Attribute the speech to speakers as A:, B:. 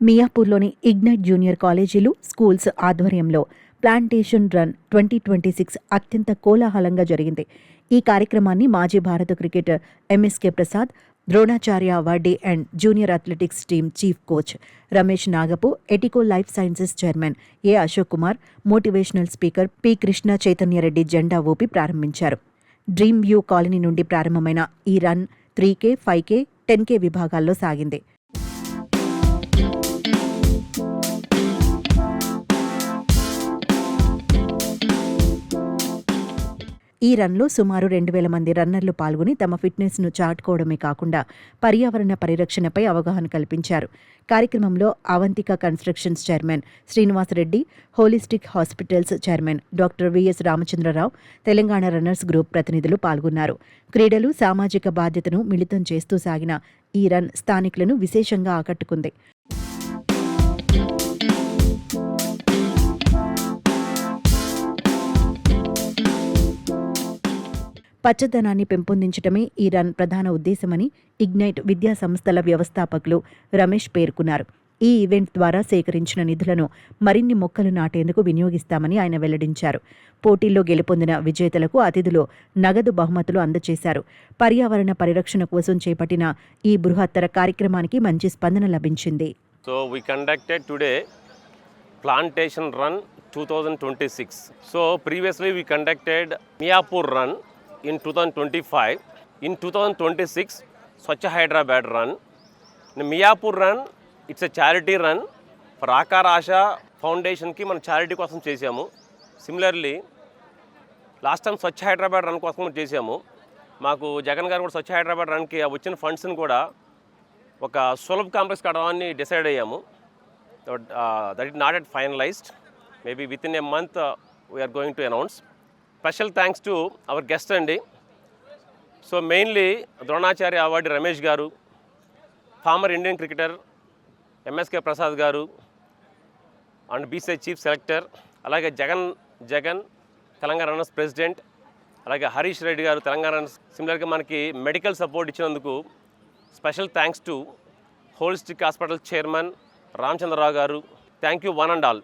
A: మియాపూర్లోని ignite junior కాలేజీలు, schools ఆధ్వర్యంలో plantation run 2026 అత్యంత కోలాహలంగా జరిగింది. ఈ కార్యక్రమాన్ని మాజీ భారత cricketer MSK Prasad, Dronacharya awardee and junior athletics team chief coach Ramesh Nagapuri, ఎటికో life sciences chairman A Ashok Kumar, motivational speaker P Krishna Chaitanya Reddy జెండా ఊపి ప్రారంభించారు. డ్రీమ్ వ్యూ కాలనీ నుండి ప్రారంభమైన ఈ రన్ 3K, 5K, 10K విభాగాల్లో సాగింది. ఈ రన్లో సుమారు 2,000 మంది రన్నర్లు పాల్గొని తమ ఫిట్నెస్ను చాటుకోవడమే కాకుండా పర్యావరణ పరిరక్షణపై అవగాహన కల్పించారు. కార్యక్రమంలో Avantika constructions chairman Srinivasa Reddy, holistic hospitals chairman doctor VS Ramachandra Rao, Telangana runners group ప్రతినిధులు పాల్గొన్నారు. క్రీడలు, సామాజిక బాధ్యతను మిళితం చేస్తూ సాగిన ఈ రన్ స్థానికులను విశేషంగా ఆకట్టుకుంది. పచ్చదనాన్ని పెంపొందించడమే ఈ రన్ ప్రధాన ఉద్దేశమని ఇగ్నైట్ విద్యా సంస్థల వ్యవస్థాపకులు రమేష్ పేర్కొన్నారు. ఈ ఈవెంట్ ద్వారా సేకరించిన నిధులను మరిన్ని మొక్కలు నాటేందుకు వినియోగిస్తామని ఆయన వెల్లడించారు. పోటీల్లో గెలుపొందిన విజేతలకు అతిథులు నగదు బహుమతులు అందజేశారు. పర్యావరణ పరిరక్షణ కోసం చేపట్టిన ఈ బృహత్తర కార్యక్రమానికి మంచి స్పందన లభించింది.
B: So we conducted today Plantation Run 2026. So previously we conducted Miyapur Run in 2025. In 2026, Swachh Hyderabad Run. In Miyapur Run, it's a charity run for Akar Asha Foundation ki మనం చారిటీ కోసం చేసాము. సిమిలర్లీ లాస్ట్ టైం స్వచ్ఛ Hyderabad run కోసం చేసాము. మాకు జగన్ గారు కూడా స్వచ్ఛ హైదరాబాద్ రన్కి వచ్చిన ఫండ్స్ని కూడా ఒక సులభ్ కాంప్లెక్స్ కడదామని డిసైడ్ అయ్యాము. That it not at finalized. Maybe within a month we are going to announce. Special thanks to our guest అండి. So mainly Dronacharya award Ramesh గారు, former Indian cricketer MSK Prasad గారు అండ్ బీసీఐ చీఫ్ సెలెక్టర్, అలాగే Jagan Telangana runners president, అలాగే హరీష్ రెడ్డి గారు Telangana runners. సిమిలర్గా మనకి medical support ఇచ్చినందుకు special thanks to holistic hospital chairman Ramachandra Rao గారు. Thank you one and all.